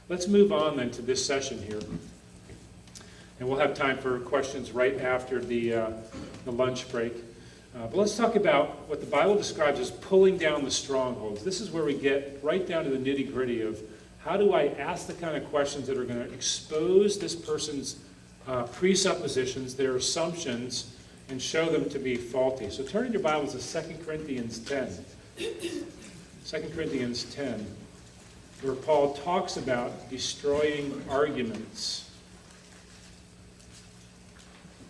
Let's move on then to this session here. And we'll have time for questions right after the lunch break. But let's talk about what the Bible describes as pulling down the strongholds. This is where we get right down to the nitty-gritty of how do I ask the kind of questions that are going to expose this person's presuppositions, their assumptions, and show them to be faulty. So turn in your Bibles to 2 Corinthians 10. 2 Corinthians 10, where Paul talks about destroying arguments.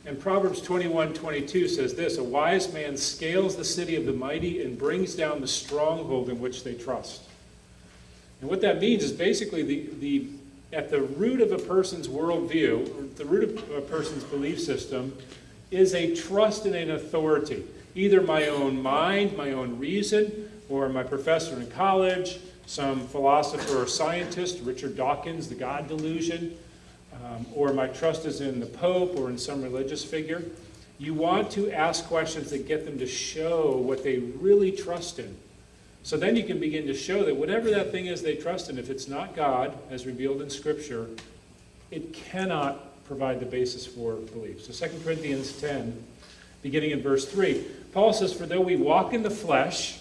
And Proverbs 21:22 says this, "A wise man scales the city of the mighty and brings down the stronghold in which they trust." And what that means is basically at the root of a person's worldview, or the root of a person's belief system, is a trust in an authority. Either my own mind, my own reason, or my professor in college, some philosopher or scientist, Richard Dawkins, the God delusion, or my trust is in the Pope or in some religious figure. You want to ask questions that get them to show what they really trust in. So then you can begin to show that whatever that thing is they trust in, if it's not God, as revealed in Scripture, it cannot provide the basis for belief. So 2 Corinthians 10, beginning in verse 3, Paul says, "For though we walk in the flesh,"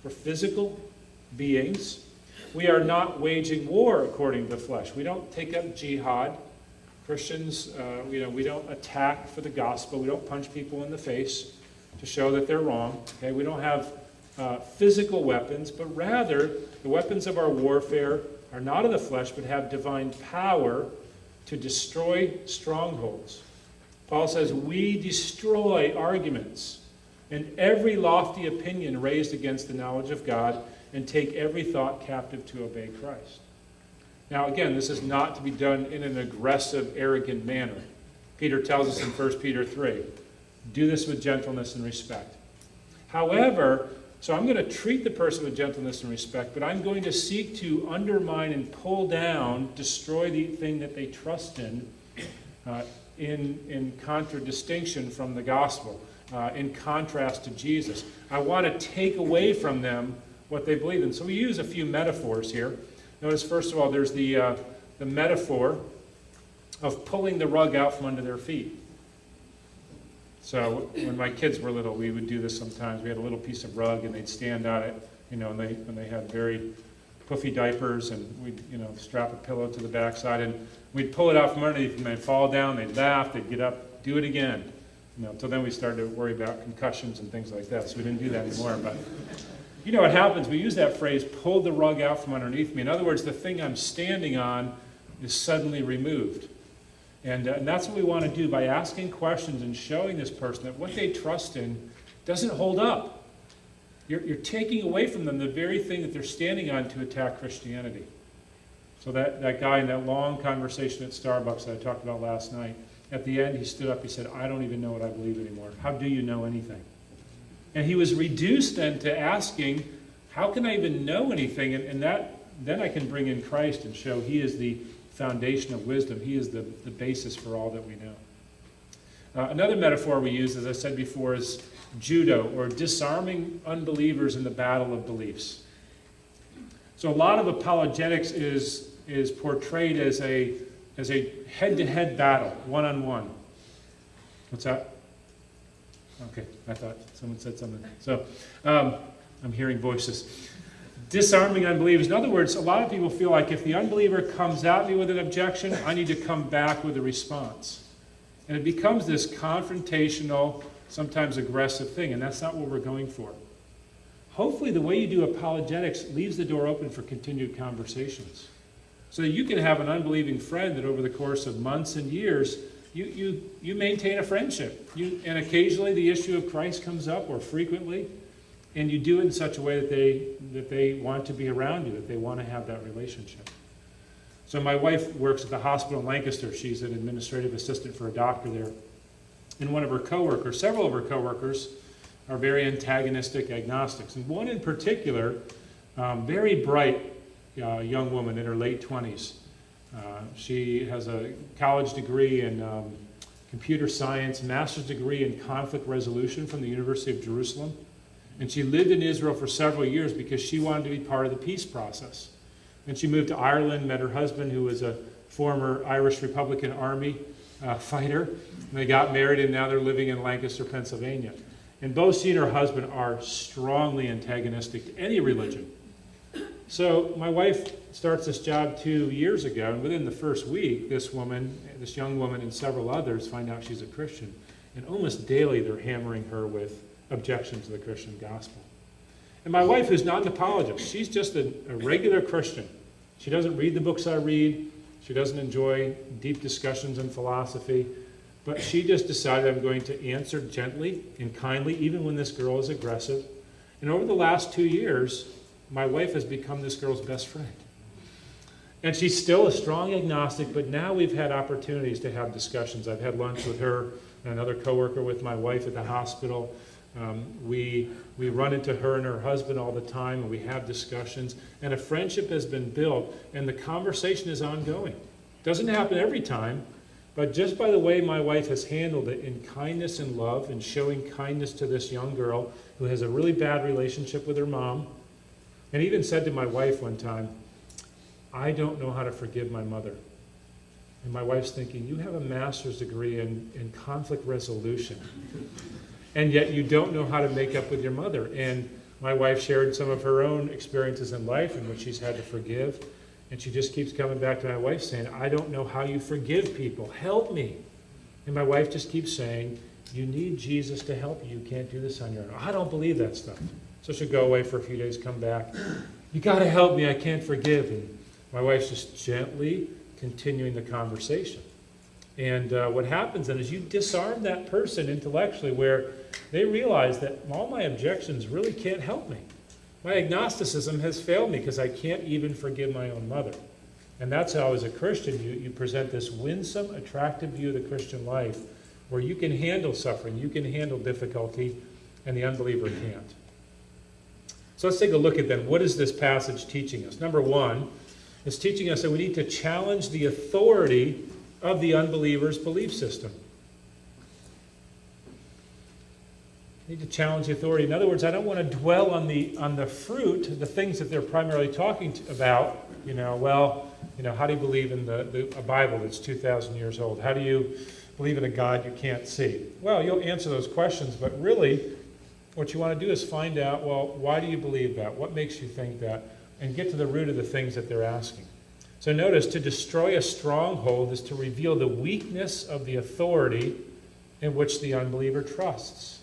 we're physical beings, "we are not waging war according to the flesh." We don't take up jihad. Christians, we don't attack for the gospel. We don't punch people in the face to show that they're wrong. Okay, we don't have physical weapons, but rather the weapons of our warfare are not of the flesh, but have divine power to destroy strongholds. Paul says, "We destroy arguments and every lofty opinion raised against the knowledge of God, and take every thought captive to obey Christ." Now, again, this is not to be done in an aggressive, arrogant manner. Peter tells us in 1 Peter 3, do this with gentleness and respect. However, so I'm going to treat the person with gentleness and respect, but I'm going to seek to undermine and pull down, destroy the thing that they trust in contradistinction from the gospel, in contrast to Jesus. I want to take away from them what they believe in. So we use a few metaphors here. Notice, first of all, there's the metaphor of pulling the rug out from under their feet. So when my kids were little, we would do this sometimes. We had a little piece of rug, and they'd stand on it, and they had very puffy diapers, and we'd strap a pillow to the backside, and we'd pull it out from underneath, and they'd fall down, they'd laugh, they'd get up, do it again. Until then we started to worry about concussions and things like that, so we didn't do that anymore. But you know what happens? We use that phrase, pull the rug out from underneath me. In other words, the thing I'm standing on is suddenly removed. And that's what we want to do by asking questions and showing this person that what they trust in doesn't hold up. You're taking away from them the very thing that they're standing on to attack Christianity. So that guy in that long conversation at Starbucks that I talked about last night, at the end he stood up, he said, "I don't even know what I believe anymore. How do you know anything?" And he was reduced then to asking, how can I even know anything? And then I can bring in Christ and show he is the foundation of wisdom. He is the basis for all that we know. Another metaphor we use, as I said before, is judo, or disarming unbelievers in the battle of beliefs. So a lot of apologetics is portrayed as a head-to-head battle, one-on-one. What's that? Okay, I thought someone said something. So I'm hearing voices. Disarming unbelievers. In other words, a lot of people feel like if the unbeliever comes at me with an objection, I need to come back with a response. And it becomes this confrontational, sometimes aggressive thing, and that's not what we're going for. Hopefully the way you do apologetics leaves the door open for continued conversations. So that you can have an unbelieving friend that over the course of months and years, you maintain a friendship. And occasionally the issue of Christ comes up, or frequently, and you do it in such a way that they want to be around you, that they want to have that relationship. So my wife works at the hospital in Lancaster. She's an administrative assistant for a doctor there. And one of her coworkers, several of her coworkers, are very antagonistic agnostics. And one in particular, very bright young woman in her late 20s. She has a college degree in computer science, master's degree in conflict resolution from the University of Jerusalem. And she lived in Israel for several years because she wanted to be part of the peace process. And she moved to Ireland, met her husband, who was a former Irish Republican Army fighter. And they got married, and now they're living in Lancaster, Pennsylvania. And both she and her husband are strongly antagonistic to any religion. So my wife starts this job 2 years ago, and within the first week, this young woman and several others find out she's a Christian. And almost daily, they're hammering her with objections to the Christian gospel. And my wife, who's not an apologist, she's just a regular Christian. She doesn't read the books I read. She doesn't enjoy deep discussions in philosophy. But she just decided, I'm going to answer gently and kindly, even when this girl is aggressive. And over the last 2 years, my wife has become this girl's best friend. And she's still a strong agnostic, but now we've had opportunities to have discussions. I've had lunch with her and another coworker with my wife at the hospital. We run into her and her husband all the time, and we have discussions. And a friendship has been built, and the conversation is ongoing. Doesn't happen every time, but just by the way my wife has handled it in kindness and love and showing kindness to this young girl who has a really bad relationship with her mom, and even said to my wife one time, I don't know how to forgive my mother. And my wife's thinking, you have a master's degree in conflict resolution, and yet you don't know how to make up with your mother. And my wife shared some of her own experiences in life in which she's had to forgive. And she just keeps coming back to my wife saying, I don't know how you forgive people. Help me. And my wife just keeps saying, you need Jesus to help you. You can't do this on your own. I don't believe that stuff. So she'll go away for a few days, come back. You got to help me. I can't forgive. And my wife's just gently continuing the conversation. And what happens then is you disarm that person intellectually where they realize that all my objections really can't help me. My agnosticism has failed me because I can't even forgive my own mother. And that's how, as a Christian, you present this winsome, attractive view of the Christian life where you can handle suffering, you can handle difficulty, and the unbeliever can't. So let's take a look at then, what is this passage teaching us? Number one, it's teaching us that we need to challenge the authority of the unbeliever's belief system. We need to challenge the authority. In other words, I don't want to dwell on the fruit, the things that they're primarily talking about. How do you believe in a Bible that's 2,000 years old? How do you believe in a God you can't see? Well, you'll answer those questions, but really what you want to do is find out, well, why do you believe that? What makes you think that? And get to the root of the things that they're asking. So notice, to destroy a stronghold is to reveal the weakness of the authority in which the unbeliever trusts.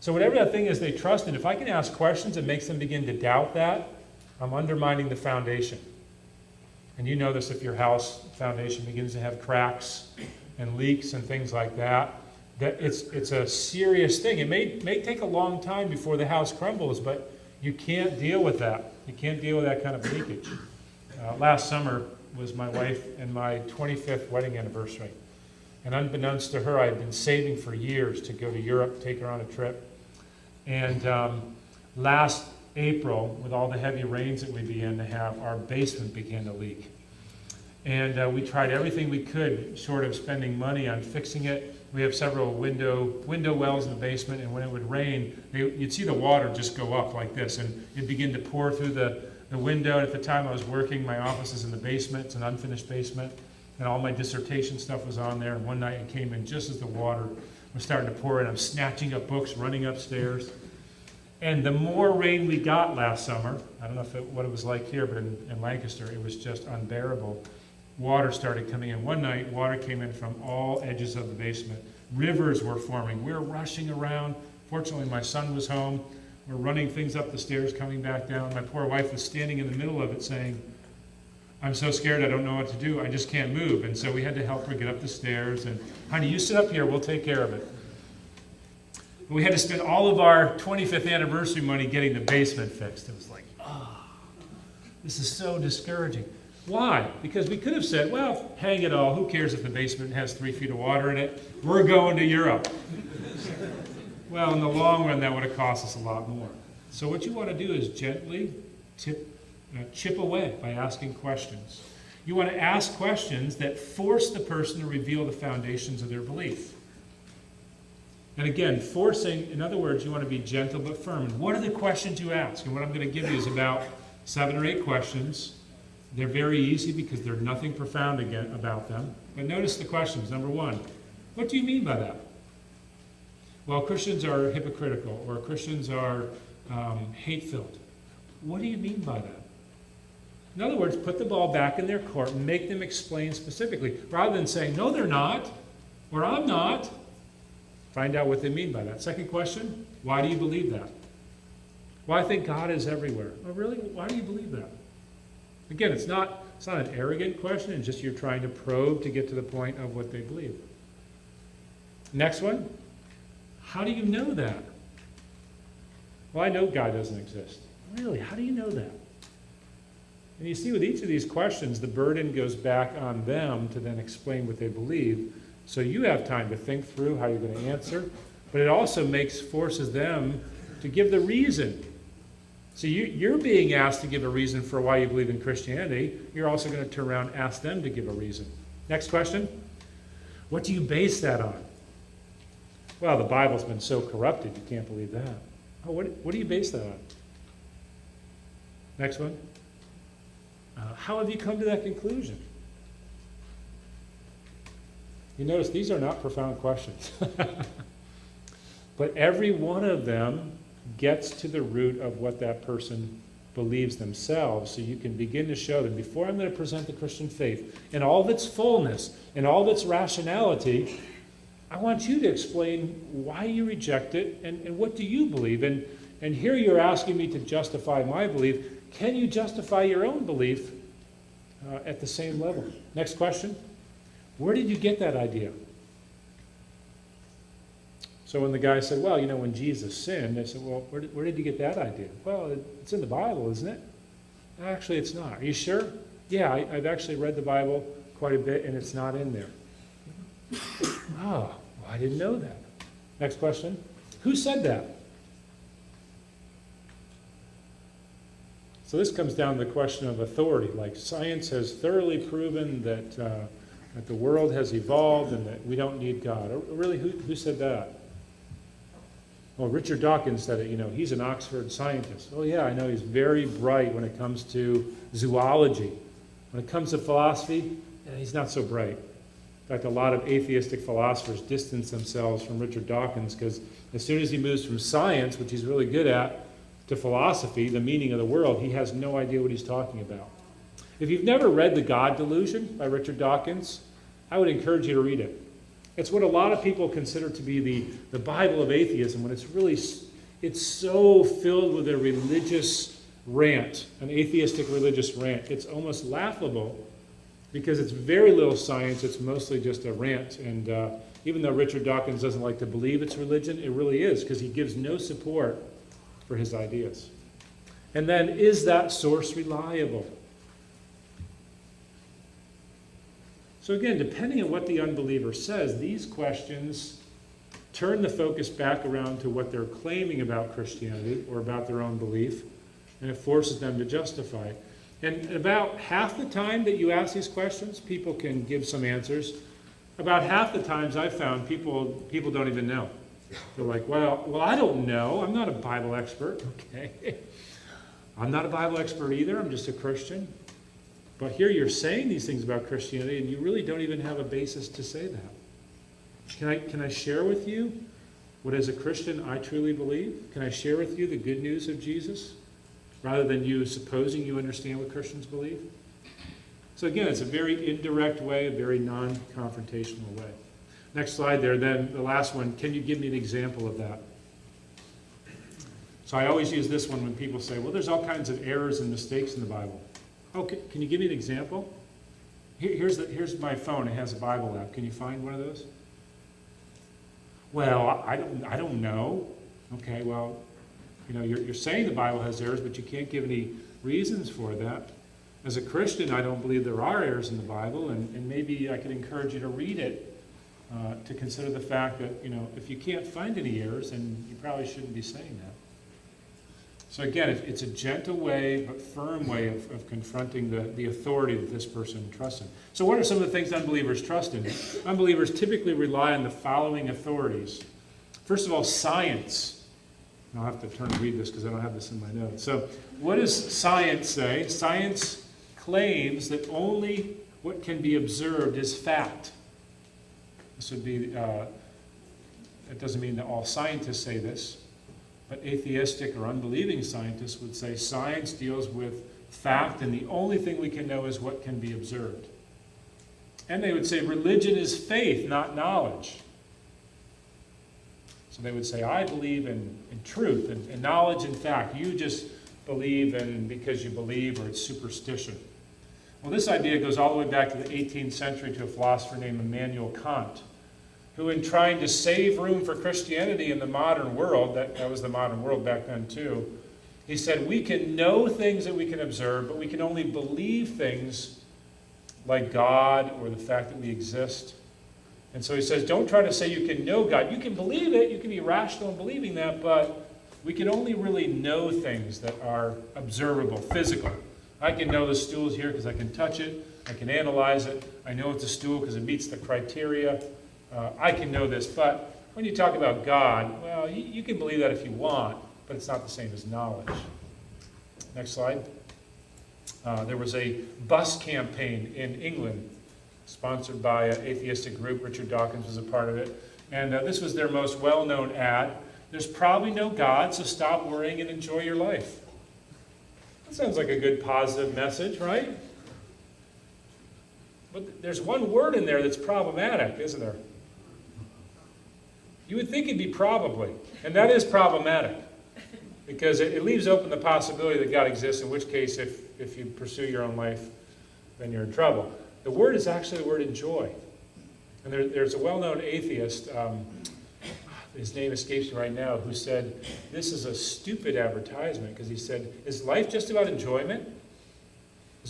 So whatever that thing is they trust in, if I can ask questions that makes them begin to doubt that, I'm undermining the foundation. And you know this if your house foundation begins to have cracks and leaks and things like that, that it's a serious thing. It may take a long time before the house crumbles, but you can't deal with that. You can't deal with that kind of leakage. Last summer was my wife and my 25th wedding anniversary. And unbeknownst to her, I had been saving for years to go to Europe, take her on a trip. And last April, with all the heavy rains that we began to have, our basement began to leak. And we tried everything we could, short of spending money on fixing it. We have several window wells in the basement, and when it would rain, you'd see the water just go up like this, and it'd begin to pour through the window. At the time I was working, my office is in the basement. It's an unfinished basement, and all my dissertation stuff was on there. And one night it came in just as the water was starting to pour in. I'm snatching up books, running upstairs. And the more rain we got last summer, I don't know what it was like here, but in Lancaster, it was just unbearable. Water started coming in. One night, water came in from all edges of the basement. Rivers were forming. We were rushing around. Fortunately, my son was home. We're running things up the stairs, coming back down. My poor wife was standing in the middle of it saying, I'm so scared I don't know what to do. I just can't move. And so we had to help her get up the stairs. And, honey, you sit up here. We'll take care of it. But we had to spend all of our 25th anniversary money getting the basement fixed. It was like, this is so discouraging. Why? Because we could have said, well, hang it all. Who cares if the basement has 3 feet of water in it? We're going to Europe. Well, in the long run, that would have cost us a lot more. So what you want to do is gently chip away by asking questions. You want to ask questions that force the person to reveal the foundations of their belief. And again, forcing, in other words, you want to be gentle but firm. And what are the questions you ask? And what I'm going to give you is about 7 or 8 questions. They're very easy because there's nothing profound again about them. But notice the questions. Number 1, what do you mean by that? Well, Christians are hypocritical, or Christians are hate-filled. What do you mean by that? In other words, put the ball back in their court and make them explain specifically, rather than saying, no, they're not, or I'm not. Find out what they mean by that. Second question, why do you believe that? Well, I think God is everywhere. Oh, really? Why do you believe that? Again, it's not an arrogant question, it's just you're trying to probe to get to the point of what they believe. Next one, how do you know that? Well, I know God doesn't exist. Really? How do you know that? And you see with each of these questions, the burden goes back on them to then explain what they believe. So you have time to think through how you're going to answer, but it also forces them to give the reason. So you're being asked to give a reason for why you believe in Christianity. You're also going to turn around and ask them to give a reason. Next question. What do you base that on? Well, the Bible's been so corrupted, you can't believe that. Oh, what do you base that on? Next one. How have you come to that conclusion? You notice these are not profound questions. But every one of them gets to the root of what that person believes themselves, so you can begin to show them, before I'm going to present the Christian faith in all of its fullness, in all of its rationality, I want you to explain why you reject it and what do you believe. And here you're asking me to justify my belief. Can you justify your own belief at the same level? Next question. Where did you get that idea? So when the guy said, well, when Jesus sinned, I said, well, where did you get that idea? Well, it's in the Bible, isn't it? Actually, it's not. Are you sure? Yeah, I've actually read the Bible quite a bit, and it's not in there. Oh, well, I didn't know that. Next question. Who said that? So this comes down to the question of authority. Like, science has thoroughly proven that the world has evolved and that we don't need God. Really, who said that? Well, Richard Dawkins said it. He's an Oxford scientist. Oh, yeah, I know he's very bright when it comes to zoology. When it comes to philosophy, he's not so bright. In fact, a lot of atheistic philosophers distance themselves from Richard Dawkins because as soon as he moves from science, which he's really good at, to philosophy, the meaning of the world, he has no idea what he's talking about. If you've never read The God Delusion by Richard Dawkins, I would encourage you to read it. It's what a lot of people consider to be the Bible of atheism, when it's so filled with a religious rant, an atheistic religious rant. It's almost laughable because it's very little science, it's mostly just a rant. And even though Richard Dawkins doesn't like to believe it's religion, it really is, because he gives no support for his ideas. And then, is that source reliable? So again, depending on what the unbeliever says, these questions turn the focus back around to what they're claiming about Christianity or about their own belief, and it forces them to justify it. And about half the time that you ask these questions, people can give some answers. About half the times I've found people don't even know. They're like, well, I don't know. I'm not a Bible expert. Okay. I'm not a Bible expert either. I'm just a Christian. But here you're saying these things about Christianity, and you really don't even have a basis to say that. Can I share with you what, as a Christian, I truly believe? Can I share with you the good news of Jesus, rather than you supposing you understand what Christians believe? So again, it's a very indirect way, a very non-confrontational way. Next slide there, then the last one. Can you give me an example of that? So I always use this one when people say, well, there's all kinds of errors and mistakes in the Bible. Okay, can you give me an example? Here's my phone. It has a Bible app. Can you find one of those? Well, I don't know. Okay, well, you're saying the Bible has errors, but you can't give any reasons for that. As a Christian, I don't believe there are errors in the Bible, and maybe I could encourage you to read it to consider the fact that, if you can't find any errors, then you probably shouldn't be saying that. So again, it's a gentle way, but firm way of confronting the authority that this person trusts in. So what are some of the things unbelievers trust in? Unbelievers typically rely on the following authorities. First of all, science. I'll have to turn and read this because I don't have this in my notes. So what does science say? Science claims that only what can be observed is fact. This would be, it doesn't mean that all scientists say this, but atheistic or unbelieving scientists would say science deals with fact, and the only thing we can know is what can be observed. And they would say religion is faith, not knowledge. So they would say, I believe in truth and knowledge and fact. You just believe in because you believe, or it's superstition. Well, this idea goes all the way back to the 18th century to a philosopher named Immanuel Kant, who in trying to save room for Christianity in the modern world, that was the modern world back then too, he said, we can know things that we can observe, but we can only believe things like God or the fact that we exist. And so he says, don't try to say you can know God. You can believe it, you can be rational in believing that, but we can only really know things that are observable, physical. I can know the stool's here because I can touch it, I can analyze it, I know it's a stool because it meets the criteria. I can know this, but when you talk about God, well, you can believe that if you want, but it's not the same as knowledge. Next slide. There was a bus campaign in England sponsored by an atheistic group. Richard Dawkins was a part of it. And this was their most well-known ad. There's probably no God, so stop worrying and enjoy your life. That sounds like a good positive message, right? But there's one word in there that's problematic, isn't there? You would think it'd be probably, and that is problematic, because it leaves open the possibility that God exists, in which case, if you pursue your own life, then you're in trouble. The word is actually the word enjoy. And there's a well-known atheist, his name escapes me right now, who said, this is a stupid advertisement, because he said, is life just about enjoyment?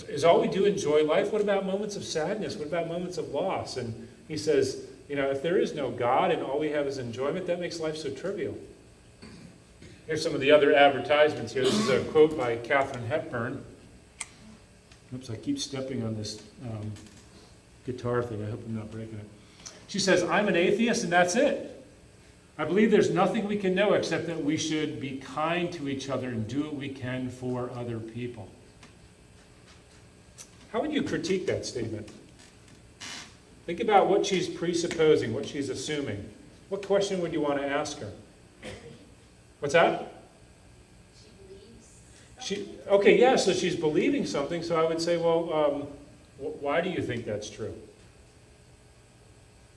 Is all we do enjoy life? What about moments of sadness? What about moments of loss? And he says, if there is no God and all we have is enjoyment, that makes life so trivial. Here's some of the other advertisements here. This is a quote by Katharine Hepburn. Oops, I keep stepping on this guitar thing. I hope I'm not breaking it. She says, I'm an atheist and that's it. I believe there's nothing we can know except that we should be kind to each other and do what we can for other people. How would you critique that statement? Think about what she's presupposing, what she's assuming. What question would you want to ask her? What's that? Okay, yeah, so she's believing something, so I would say, well, why do you think that's true?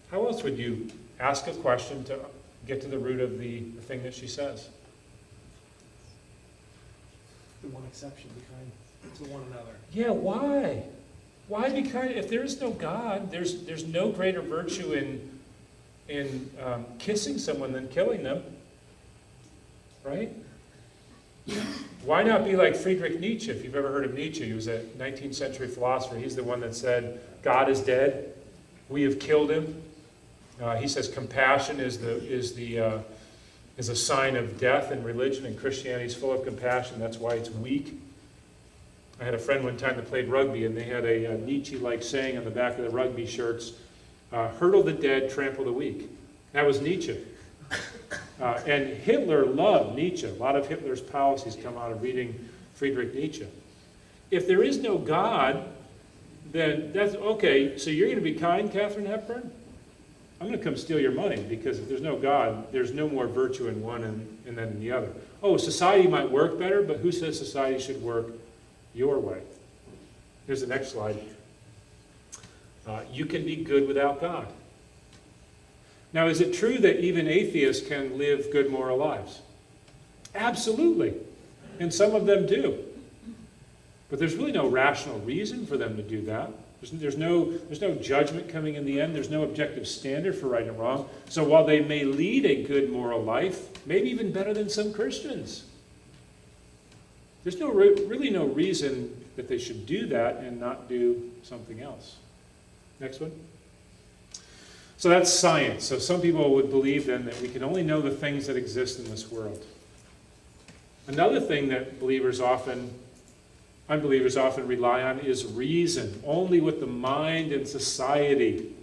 How else would you ask a question to get to the root of the thing that she says? The one exception, be kind to one another. Yeah, why? Why be kind? If there is no God, there's no greater virtue in kissing someone than killing them, right? Why not be like Friedrich Nietzsche? If you've ever heard of Nietzsche, he was a 19th century philosopher. He's the one that said, God is dead. We have killed him. He says compassion is a sign of death in religion, and Christianity is full of compassion. That's why it's weak. I had a friend one time that played rugby, and they had a Nietzsche-like saying on the back of the rugby shirts, hurdle the dead, trample the weak. That was Nietzsche. And Hitler loved Nietzsche. A lot of Hitler's policies come out of reading Friedrich Nietzsche. If there is no God, then that's okay. So you're going to be kind, Katharine Hepburn? I'm going to come steal your money, because if there's no God, there's no more virtue in one and then in the other. Oh, society might work better, but who says society should work your way? Here's the next slide. You can be good without God. Now, is it true that even atheists can live good moral lives? Absolutely. And some of them do. But there's really no rational reason for them to do that. There's no judgment coming in the end. There's no objective standard for right and wrong. So while they may lead a good moral life, maybe even better than some Christians, there's really no reason that they should do that and not do something else. Next one. So that's science. So some people would believe then that we can only know the things that exist in this world. Another thing that unbelievers often rely on is reason. Only what the mind and society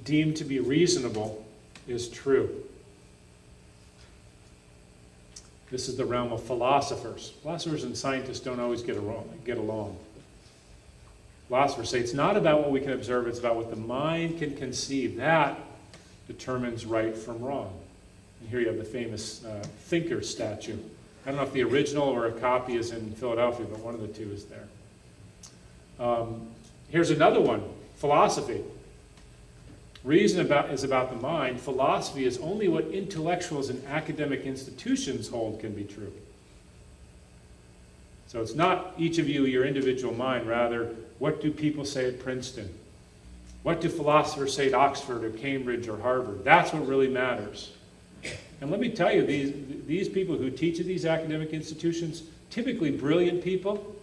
deem to be reasonable is true. This is the realm of philosophers. Philosophers and scientists don't always get along. Philosophers say it's not about what we can observe, it's about what the mind can conceive. That determines right from wrong. And here you have the famous thinker statue. I don't know if the original or a copy is in Philadelphia, but one of the two is there. Here's another one, philosophy. Reason is about the mind. Philosophy is only what intellectuals and academic institutions hold can be true. So it's not each of you, your individual mind, rather, what do people say at Princeton? What do philosophers say at Oxford or Cambridge or Harvard? That's what really matters. And let me tell you, these people who teach at these academic institutions, typically brilliant people,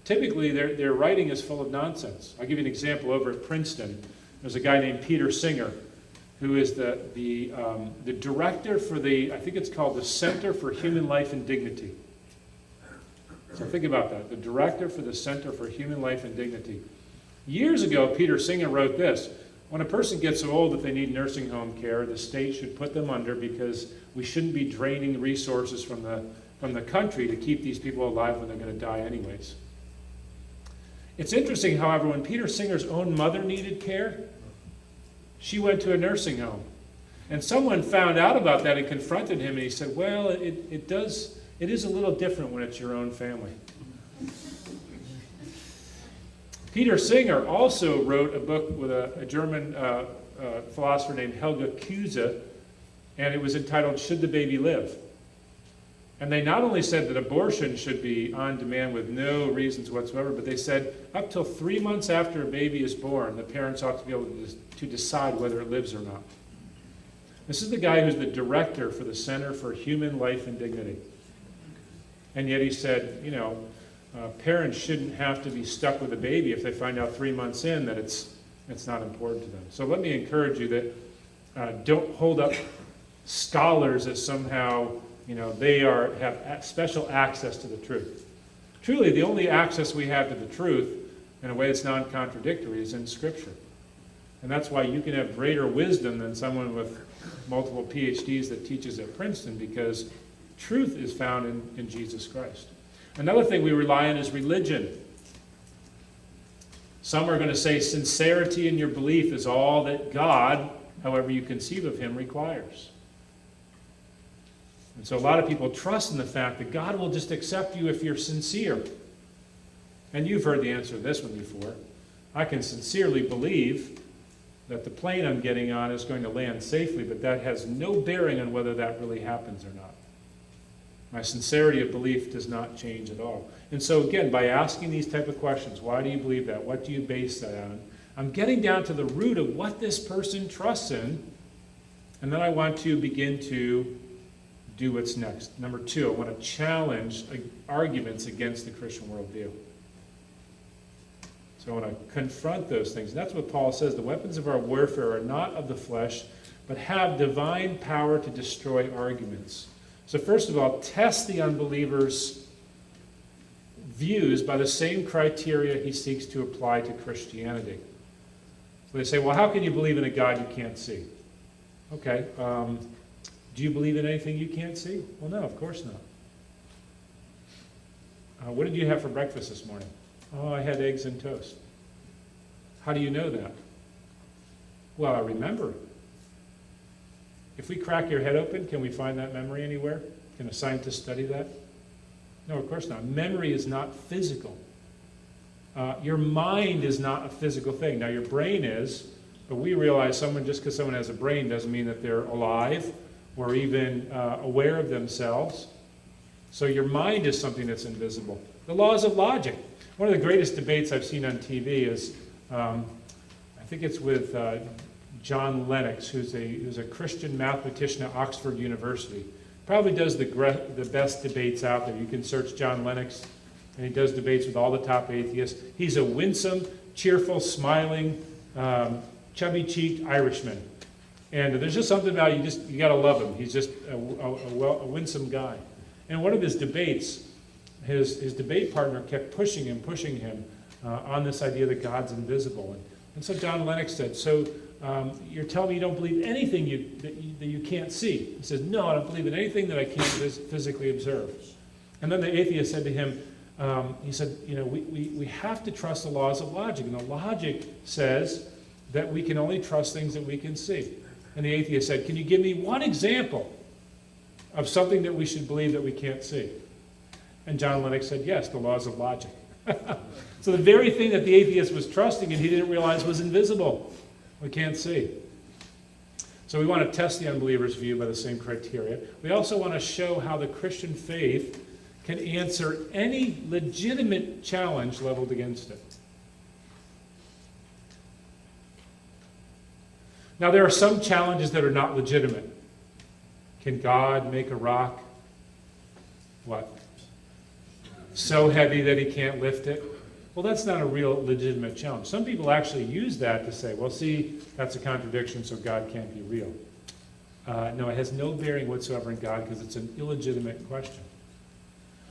typically their writing is full of nonsense. I'll give you an example over at Princeton. There's a guy named Peter Singer, who is the director for I think it's called the Center for Human Life and Dignity. So think about that, the director for the Center for Human Life and Dignity. Years ago, Peter Singer wrote this: when a person gets so old that they need nursing home care, the state should put them under because we shouldn't be draining resources from the country to keep these people alive when they're going to die anyways. It's interesting, however, when Peter Singer's own mother needed care, she went to a nursing home. And someone found out about that and confronted him, and he said, well, it is a little different when it's your own family. Peter Singer also wrote a book with a German philosopher named Helga Kuse, and it was entitled Should the Baby Live? And they not only said that abortion should be on demand with no reasons whatsoever, but they said up till 3 months after a baby is born, the parents ought to be able to decide whether it lives or not. This is the guy who's the director for the Center for Human Life and Dignity. And yet he said, parents shouldn't have to be stuck with a baby if they find out 3 months in that it's not important to them. So let me encourage you that don't hold up scholars as somehow they have special access to the truth. Truly, the only access we have to the truth in a way that's non-contradictory is in Scripture. And that's why you can have greater wisdom than someone with multiple PhDs that teaches at Princeton, because truth is found in Jesus Christ. Another thing we rely on is religion. Some are going to say sincerity in your belief is all that God, however you conceive of him, requires. And so a lot of people trust in the fact that God will just accept you if you're sincere. And you've heard the answer to this one before. I can sincerely believe that the plane I'm getting on is going to land safely, but that has no bearing on whether that really happens or not. My sincerity of belief does not change at all. And so again, by asking these type of questions, why do you believe that? What do you base that on? I'm getting down to the root of what this person trusts in, and then I want to begin to do what's next. Number 2, I want to challenge arguments against the Christian worldview. So I want to confront those things. And that's what Paul says. The weapons of our warfare are not of the flesh, but have divine power to destroy arguments. So first of all, test the unbeliever's views by the same criteria he seeks to apply to Christianity. So they say, well, how can you believe in a God you can't see? Okay, do you believe in anything you can't see? Well, no, of course not. What did you have for breakfast this morning? Oh, I had eggs and toast. How do you know that? Well, I remember it. If we crack your head open, can we find that memory anywhere? Can a scientist study that? No, of course not. Memory is not physical. Your mind is not a physical thing. Now, your brain is, but we realize just because someone has a brain doesn't mean that they're alive or even aware of themselves. So your mind is something that's invisible. The laws of logic. One of the greatest debates I've seen on TV is, I think it's with John Lennox, who's a Christian mathematician at Oxford University. Probably does the best debates out there. You can search John Lennox, and he does debates with all the top atheists. He's a winsome, cheerful, smiling, chubby-cheeked Irishman. And there's just something about you got to love him. He's just a winsome guy. And one of his debates, his debate partner kept pushing him on this idea that God's invisible. And so John Lennox said, so you're telling me you don't believe anything that you can't see. He says, no, I don't believe in anything that I can't physically observe. And then the atheist said to him, he said, we have to trust the laws of logic. And the logic says that we can only trust things that we can see. And the atheist said, can you give me one example of something that we should believe that we can't see? And John Lennox said, yes, the laws of logic. So the very thing that the atheist was trusting in, he didn't realize was invisible. We can't see. So we want to test the unbeliever's view by the same criteria. We also want to show how the Christian faith can answer any legitimate challenge leveled against it. Now, there are some challenges that are not legitimate. Can God make a rock, what? So heavy that he can't lift it? Well, that's not a real legitimate challenge. Some people actually use that to say, well, see, that's a contradiction, so God can't be real. No, it has no bearing whatsoever in God because it's an illegitimate question.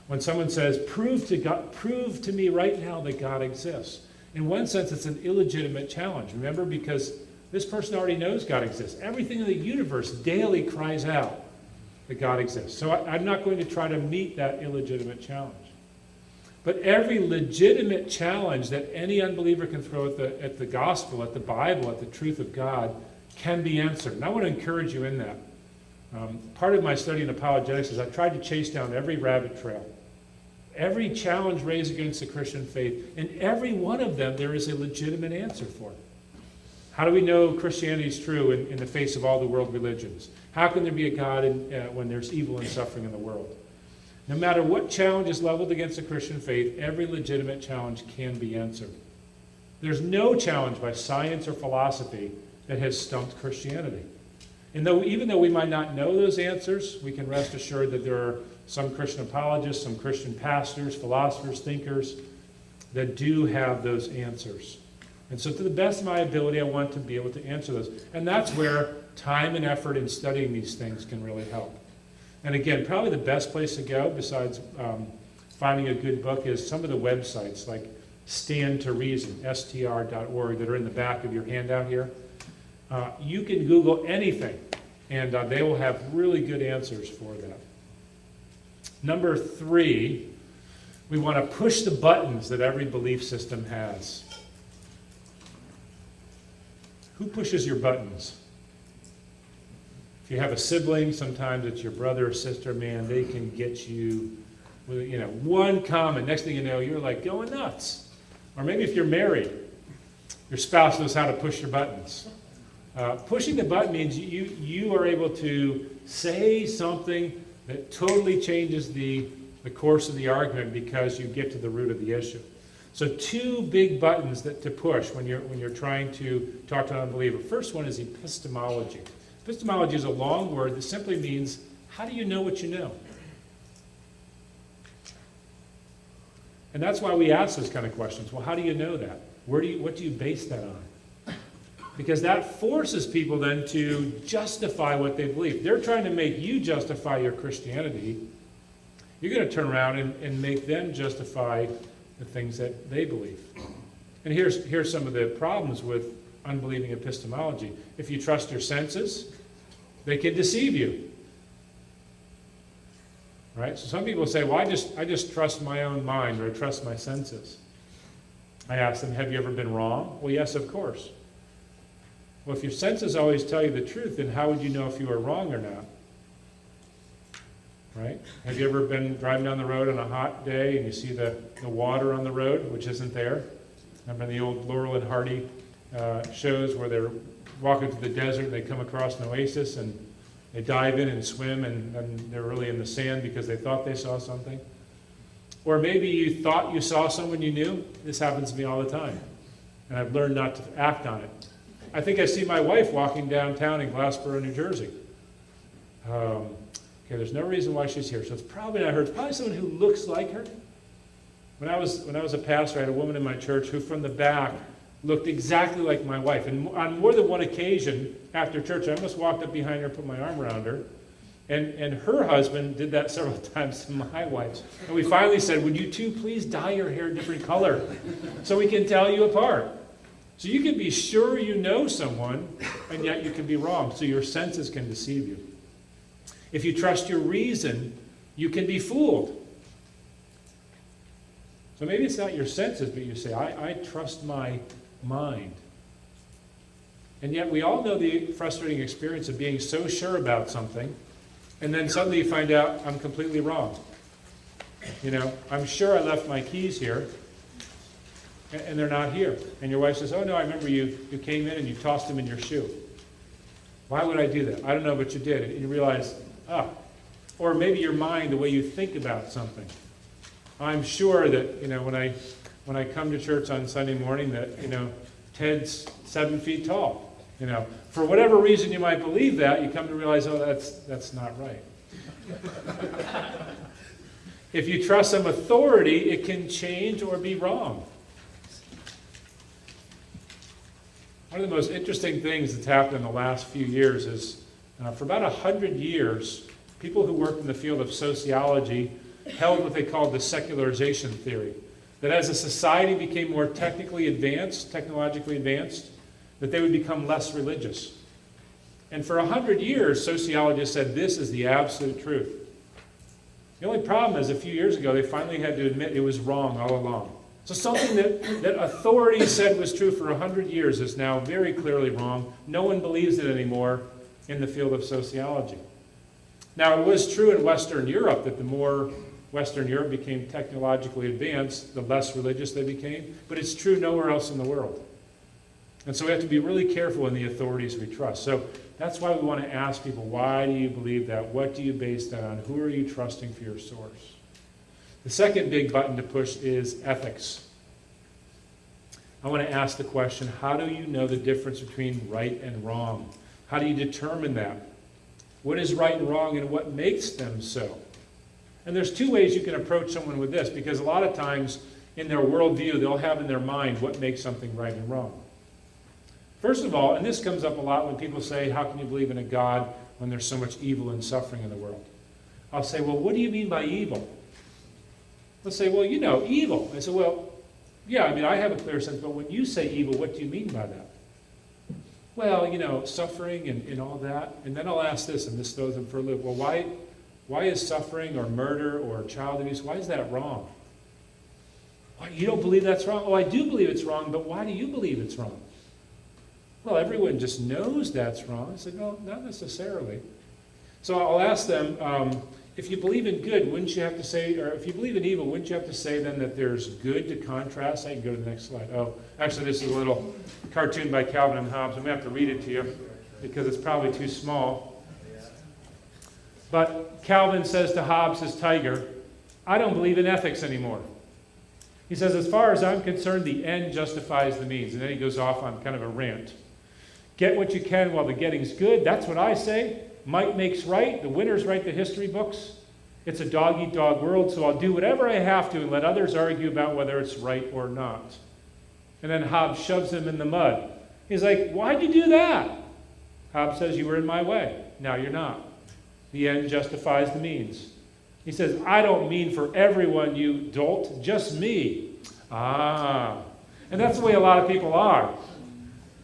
When someone says, prove to me right now that God exists, in one sense, it's an illegitimate challenge. Remember, because this person already knows God exists. Everything in the universe daily cries out that God exists. So I'm not going to try to meet that illegitimate challenge. But every legitimate challenge that any unbeliever can throw at the gospel, at the Bible, at the truth of God, can be answered. And I want to encourage you in that. Part of my study in apologetics is I tried to chase down every rabbit trail. Every challenge raised against the Christian faith, in every one of them there is a legitimate answer for it. How do we know Christianity is true in the face of all the world religions? How can there be a God when there's evil and suffering in the world? No matter what challenge is leveled against the Christian faith, every legitimate challenge can be answered. There's no challenge by science or philosophy that has stumped Christianity. And even though we might not know those answers, we can rest assured that there are some Christian apologists, some Christian pastors, philosophers, thinkers that do have those answers. And so to the best of my ability, I want to be able to answer those. And that's where time and effort in studying these things can really help. And again, probably the best place to go, besides finding a good book, is some of the websites like Stand to Reason, str.org, that are in the back of your handout here. You can Google anything, and they will have really good answers for that. Number 3, we want to push the buttons that every belief system has. Who pushes your buttons? If you have a sibling, sometimes it's your brother or sister, man, they can get you with, one comment. Next thing you know, you're like going nuts. Or maybe if you're married, your spouse knows how to push your buttons. Pushing the button means you are able to say something that totally changes the course of the argument because you get to the root of the issue. So 2 big buttons to push when you're trying to talk to an unbeliever. First one is epistemology. Epistemology is a long word that simply means, how do you know what you know? And that's why we ask those kind of questions. Well, how do you know that? What do you base that on? Because that forces people then to justify what they believe. They're trying to make you justify your Christianity. You're going to turn around and make them justify the things that they believe. And here's some of the problems with unbelieving epistemology. If you trust your senses, they can deceive you. Right? So some people say, well, I just trust my own mind, or I trust my senses. I ask them, have you ever been wrong? Well, yes, of course. Well, if your senses always tell you the truth, then how would you know if you are wrong or not? Right? Have you ever been driving down the road on a hot day and you see the water on the road, which isn't there? Remember the old Laurel and Hardy shows where they're walking through the desert and they come across an oasis and they dive in and swim and they're really in the sand because they thought they saw something? Or maybe you thought you saw someone you knew. This happens to me all the time. And I've learned not to act on it. I think I see my wife walking downtown in Glassboro, New Jersey. Okay, there's no reason why she's here, so it's probably not her. It's probably someone who looks like her. When I was a pastor, I had a woman in my church who from the back looked exactly like my wife. And on more than one occasion after church, I almost walked up behind her and put my arm around her. And her husband did that several times to my wife. And we finally said, would you two please dye your hair a different color so we can tell you apart? So you can be sure you know someone, and yet you can be wrong. So your senses can deceive you. If you trust your reason, you can be fooled. So maybe it's not your senses, but you say, I trust my mind. And yet we all know the frustrating experience of being so sure about something, and then suddenly you find out I'm completely wrong. You know, I'm sure I left my keys here, and they're not here. And your wife says, oh no, I remember you came in and you tossed them in your shoe. Why would I do that? I don't know, but you did. And you realize, or maybe your mind, the way you think about something. I'm sure that, you know, when I come to church on Sunday morning that, you know, Ted's 7 feet tall. You know, for whatever reason you might believe that, you come to realize, oh, that's not right. If you trust some authority, it can change or be wrong. One of the most interesting things that's happened in the last few years is, for about 100 years, people who worked in the field of sociology held what they called the secularization theory. That as a society became more technically advanced, technologically advanced, that they would become less religious. And for 100 years, sociologists said this is the absolute truth. The only problem is a few years ago, they finally had to admit it was wrong all along. So something that authorities said was true for 100 years is now very clearly wrong. No one believes it anymore in the field of sociology. Now, it was true in Western Europe that the more Western Europe became technologically advanced, the less religious they became, but it's true nowhere else in the world. And so we have to be really careful in the authorities we trust. So that's why we want to ask people, why do you believe that? What do you base that on? Who are you trusting for your source? The second big button to push is ethics. I want to ask the question, how do you know the difference between right and wrong? How do you determine that? What is right and wrong and what makes them so? And there's two ways you can approach someone with this, because a lot of times in their worldview, they'll have in their mind what makes something right and wrong. First of all, and this comes up a lot when people say, how can you believe in a God when there's so much evil and suffering in the world? I'll say, well, what do you mean by evil? They'll say, well, you know, evil. I say, well, yeah, I mean, I have a clear sense, but when you say evil, what do you mean by that? Well, you know, suffering and all that. And then I'll ask this, and this throws them for a loop. Well, why is suffering or murder or child abuse, why is that wrong? You don't believe that's wrong? Oh, I do believe it's wrong, but why do you believe it's wrong? Well, everyone just knows that's wrong. I said, no, not necessarily. So I'll ask them, if you believe in good, wouldn't you have to say, or if you believe in evil, wouldn't you have to say then that there's good to contrast? I can go to the next slide. Oh, actually, this is a little cartoon by Calvin and Hobbes. I'm going to have to read it to you because it's probably too small. But Calvin says to Hobbes, his tiger, I don't believe in ethics anymore. He says, as far as I'm concerned, the end justifies the means. And then he goes off on kind of a rant. Get what you can while the getting's good. That's what I say. Might makes right. The winners write the history books. It's a dog-eat-dog world, so I'll do whatever I have to and let others argue about whether it's right or not. And then Hobbes shoves him in the mud. He's like, why'd you do that? Hobbes says, you were in my way. Now you're not. The end justifies the means. He says, I don't mean for everyone, you dolt, just me. And that's the way a lot of people are.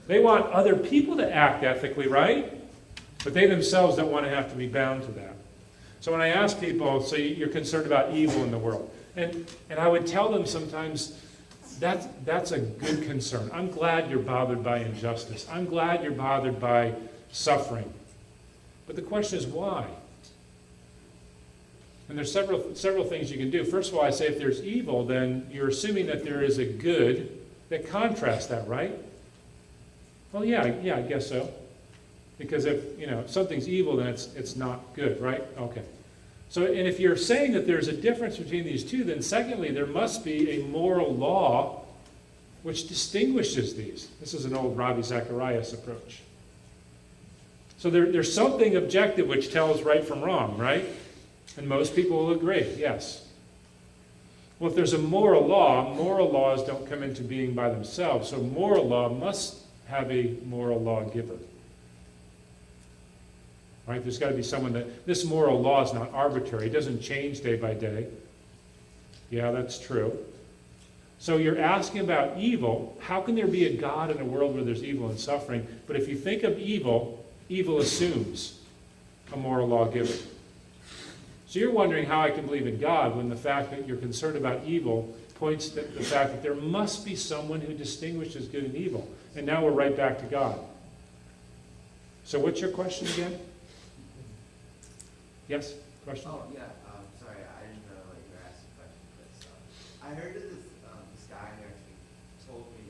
They want other people to act ethically right, but they themselves don't want to have to be bound to that. So when I ask people, so you're concerned about evil in the world, and I would tell them sometimes, that's a good concern. I'm glad you're bothered by injustice. I'm glad you're bothered by suffering. But the question is why? And there's several things you can do. First of all, I say if there's evil, then you're assuming that there is a good that contrasts that, right? Well, yeah, I guess so. Because if something's evil, then it's not good, right? Okay. So, and if you're saying that there's a difference between these two, then secondly, there must be a moral law which distinguishes these. This is an old Ravi Zacharias approach. So there's something objective which tells right from wrong, right? And most people will agree, yes. Well, if there's a moral laws don't come into being by themselves. So moral law must have a moral lawgiver. Right? There's got to be someone that, this moral law is not arbitrary. It doesn't change day by day. Yeah, that's true. So you're asking about evil. How can there be a God in a world where there's evil and suffering? But if you think of evil, evil assumes a moral lawgiver. So you're wondering how I can believe in God when the fact that you're concerned about evil points to the fact that there must be someone who distinguishes good and evil. And now we're right back to God. So what's your question again? Yes? Question? Oh, yeah, sorry, I didn't know you were asking a question, but I heard that this guy who actually told me,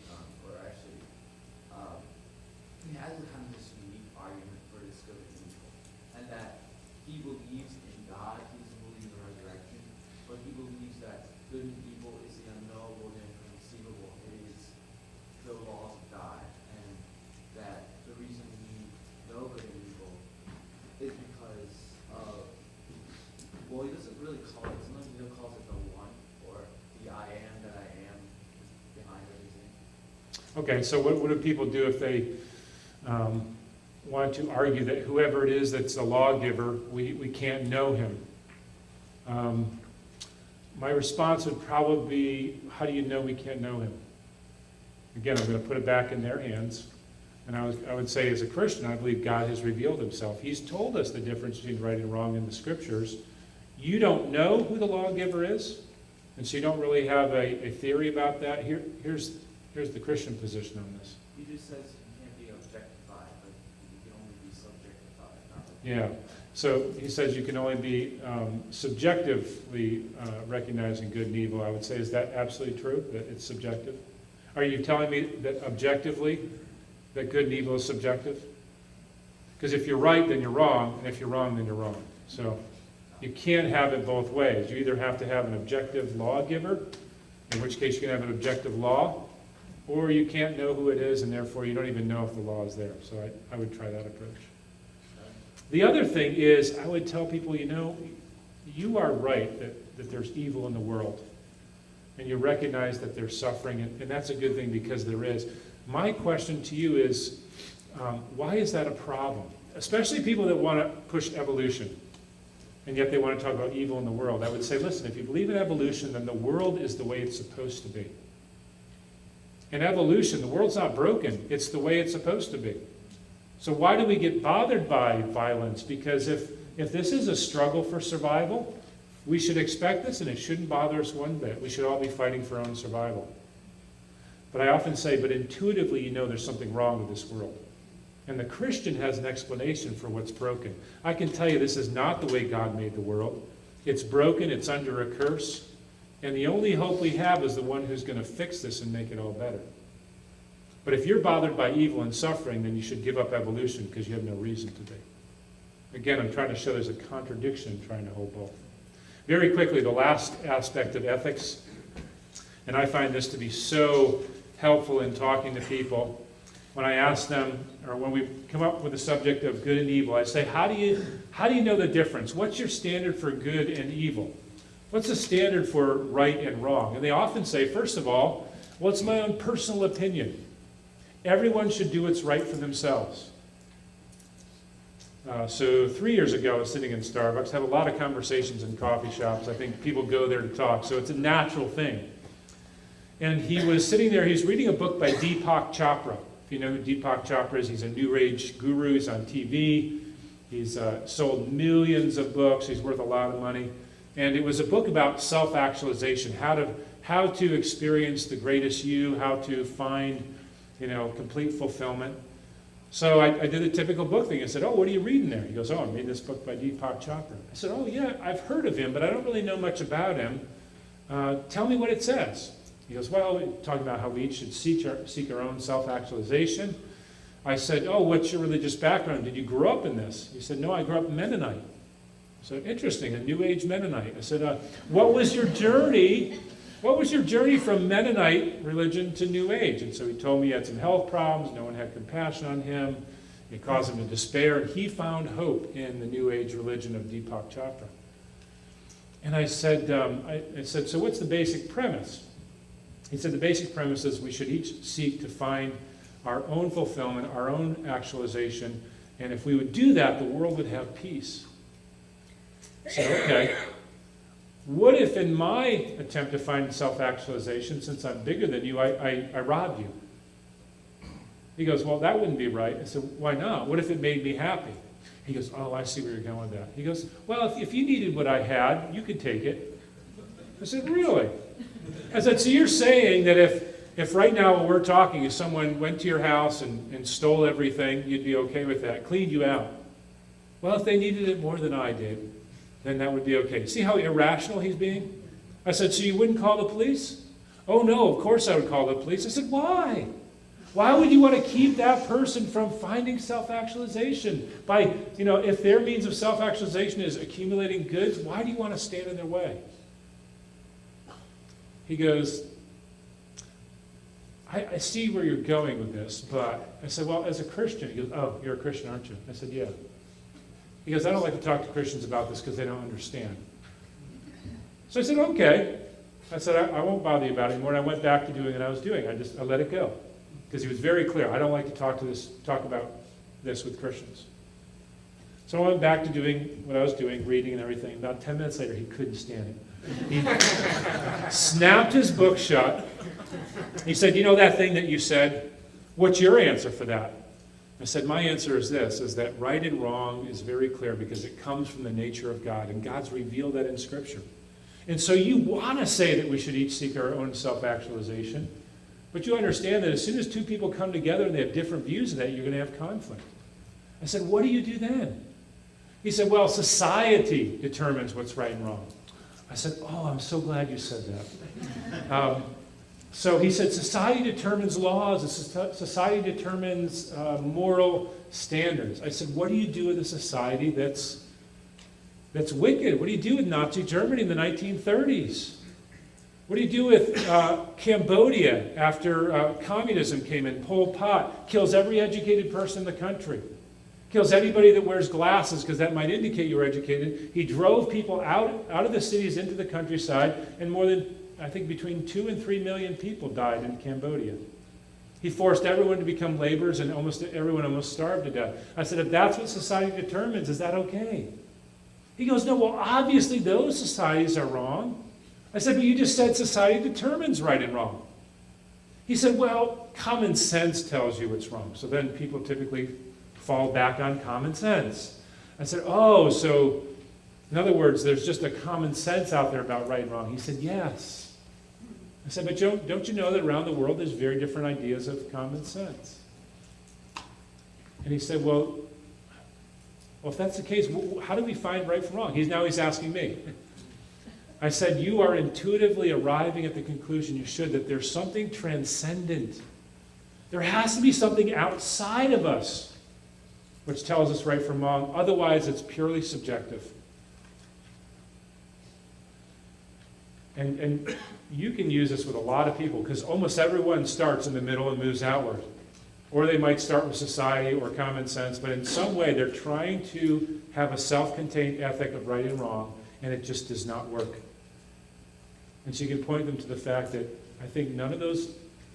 he has a kind of this unique argument for this good and evil, and that he believes in God, he's a believer in the resurrection, but he believes that good and evil is the unknowable and inconceivable. It is the laws of God, and that the reason we know good and evil is because of, well, he doesn't really call it, sometimes he calls it the one, or the I am that I am behind everything. Okay, so what do people do if they want to argue that whoever it is that's a lawgiver, we can't know him? My response would probably be, how do you know we can't know him? Again, I'm going to put it back in their hands. And I would say, as a Christian, I believe God has revealed himself. He's told us the difference between right and wrong in the Scriptures. You don't know who the lawgiver is, and so you don't really have a theory about that. Here's the Christian position on this. He just says you can't be objectified, but you can only be subjectified. Yeah. So he says you can only be subjectively recognizing good and evil. I would say, is that absolutely true, that it's subjective? Are you telling me that objectively, that good and evil is subjective? Because if you're right, then you're wrong, and if you're wrong, then you're wrong. So you can't have it both ways. You either have to have an objective lawgiver, in which case you can have an objective law, or you can't know who it is, and therefore you don't even know if the law is there. So I would try that approach. The other thing is, I would tell people, you are right that there's evil in the world. And you recognize that there's suffering, and that's a good thing because there is. My question to you is, why is that a problem? Especially people that want to push evolution, and yet they want to talk about evil in the world. I would say, listen, if you believe in evolution, then the world is the way it's supposed to be. In evolution, the world's not broken. It's the way it's supposed to be. So why do we get bothered by violence? Because if this is a struggle for survival, we should expect this, and it shouldn't bother us one bit. We should all be fighting for our own survival. But I often say, but intuitively you know there's something wrong with this world. And the Christian has an explanation for what's broken. I can tell you this is not the way God made the world. It's broken, it's under a curse, and the only hope we have is the one who's going to fix this and make it all better. But if you're bothered by evil and suffering, then you should give up evolution because you have no reason to be. Again, I'm trying to show there's a contradiction in trying to hold both. Very quickly, the last aspect of ethics, and I find this to be so helpful in talking to people. When I ask them, or when we come up with the subject of good and evil, I say, how do you know the difference? What's your standard for good and evil? What's the standard for right and wrong? And they often say, first of all, well, it's my own personal opinion. Everyone should do what's right for themselves. So 3 years ago, I was sitting in Starbucks. I have a lot of conversations in coffee shops. I think people go there to talk, so it's a natural thing. And he was sitting there, he's reading a book by Deepak Chopra. If you know who Deepak Chopra is, he's a New Age guru. He's on TV. He's sold millions of books. He's worth a lot of money. And it was a book about self-actualization, how to experience the greatest you, how to find, complete fulfillment. So I did the typical book thing. I said, oh, what are you reading there? He goes, oh, I read this book by Deepak Chopra. I said, oh, yeah, I've heard of him, but I don't really know much about him. Tell me what it says. He goes, well, we're talking about how we each should seek our own self-actualization. I said, oh, what's your religious background? Did you grow up in this? He said, no, I grew up Mennonite. So interesting, a New Age Mennonite. I said, what was your journey? What was your journey from Mennonite religion to New Age? And so he told me he had some health problems. No one had compassion on him. It caused him to despair. And he found hope in the New Age religion of Deepak Chopra. And I said, so what's the basic premise? He said, the basic premise is we should each seek to find our own fulfillment, our own actualization. And if we would do that, the world would have peace. I said, okay. what if in my attempt to find self-actualization, since I'm bigger than you, I rob you? He goes, well, that wouldn't be right. I said, why not? What if it made me happy? He goes, oh, I see where you're going with that. He goes, well, if you needed what I had, you could take it. I said, really? I said, so you're saying that if right now when we're talking, if someone went to your house and stole everything, you'd be okay with that, cleaned you out? Well, if they needed it more than I did, then that would be okay. See how irrational he's being? I said, so you wouldn't call the police? Oh, no, of course I would call the police. I said, why? Why would you want to keep that person from finding self-actualization? By, if their means of self-actualization is accumulating goods, why do you want to stand in their way? He goes, I see where you're going with this, but I said, well, as a Christian, he goes, oh, you're a Christian, aren't you? I said, yeah. He goes, I don't like to talk to Christians about this because they don't understand. So I said, okay. I said, I won't bother you about it anymore. And I went back to doing what I was doing. I let it go. Because he was very clear. I don't like to talk about this with Christians. So I went back to doing what I was doing, reading and everything. About 10 minutes later, he couldn't stand it. He snapped his book shut. He said, you know that thing that you said? What's your answer for that? I said, my answer is this, is that right and wrong is very clear because it comes from the nature of God, and God's revealed that in Scripture. And so you want to say that we should each seek our own self-actualization, but you understand that as soon as two people come together and they have different views of that, you're going to have conflict. I said, what do you do then? He said, well, society determines what's right and wrong. I said, oh, I'm so glad you said that. So he said, society determines laws, society determines moral standards. I said, what do you do with a society that's wicked? What do you do with Nazi Germany in the 1930s? What do you do with Cambodia after communism came in? Pol Pot kills every educated person in the country. Kills anybody that wears glasses because that might indicate you're educated. He drove people out of the cities into the countryside, and more than, I think, between 2 and 3 million people died in Cambodia. He forced everyone to become laborers, and everyone almost starved to death. I said, if that's what society determines, is that okay? He goes, no, well, obviously those societies are wrong. I said, but you just said society determines right and wrong. He said, well, common sense tells you it's wrong. So then people typically fall back on common sense. I said, oh, so in other words, there's just a common sense out there about right and wrong. He said, yes. I said, but don't you know that around the world there's very different ideas of common sense? And he said, well, if that's the case, how do we find right from wrong? He's asking me. I said, you are intuitively arriving at the conclusion you should, that there's something transcendent. There has to be something outside of us which tells us right from wrong. Otherwise, it's purely subjective. And you can use this with a lot of people, because almost everyone starts in the middle and moves outward. Or they might start with society or common sense, but in some way they're trying to have a self-contained ethic of right and wrong, and it just does not work. And so you can point them to the fact that I think none of those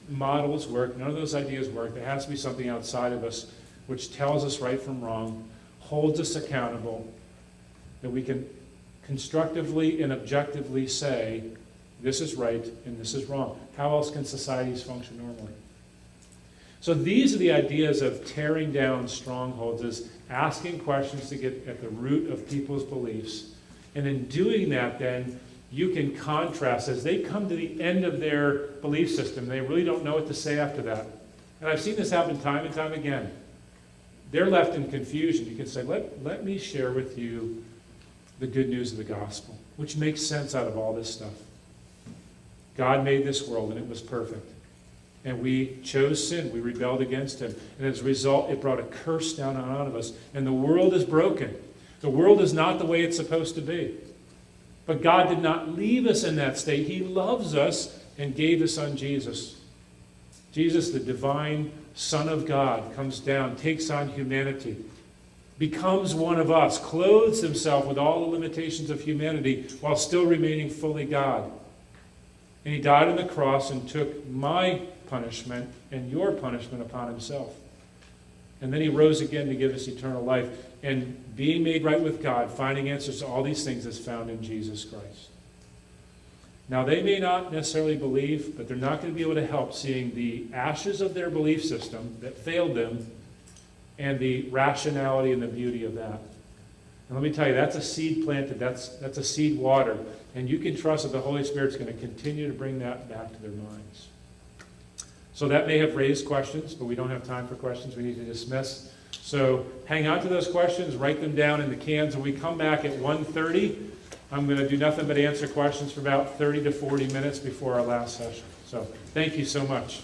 models work, none of those ideas work. There has to be something outside of us which tells us right from wrong, holds us accountable, that we can constructively and objectively say, this is right and this is wrong. How else can societies function normally? So these are the ideas of tearing down strongholds, is asking questions to get at the root of people's beliefs. And in doing that, then, you can contrast. As they come to the end of their belief system, they really don't know what to say after that. And I've seen this happen time and time again. They're left in confusion. You can say, let me share with you the good news of the gospel, which makes sense out of all this stuff. God made this world, and it was perfect. And we chose sin. We rebelled against him. And as a result, it brought a curse down on us. And the world is broken. The world is not the way it's supposed to be. But God did not leave us in that state. He loves us and gave his son Jesus. Jesus, the divine Son of God, comes down, takes on humanity, becomes one of us, clothes himself with all the limitations of humanity while still remaining fully God. And he died on the cross and took my punishment and your punishment upon himself. And then he rose again to give us eternal life. And being made right with God, finding answers to all these things, is found in Jesus Christ. Now, they may not necessarily believe, but they're not going to be able to help seeing the ashes of their belief system that failed them and the rationality and the beauty of that. And let me tell you, that's a seed planted, that's a seed watered, and you can trust that the Holy Spirit's going to continue to bring that back to their minds. So that may have raised questions, but we don't have time for questions. We need to dismiss. So hang on to those questions, write them down in the cans. When we come back at 1:30, I'm going to do nothing but answer questions for about 30 to 40 minutes before our last session. So thank you so much.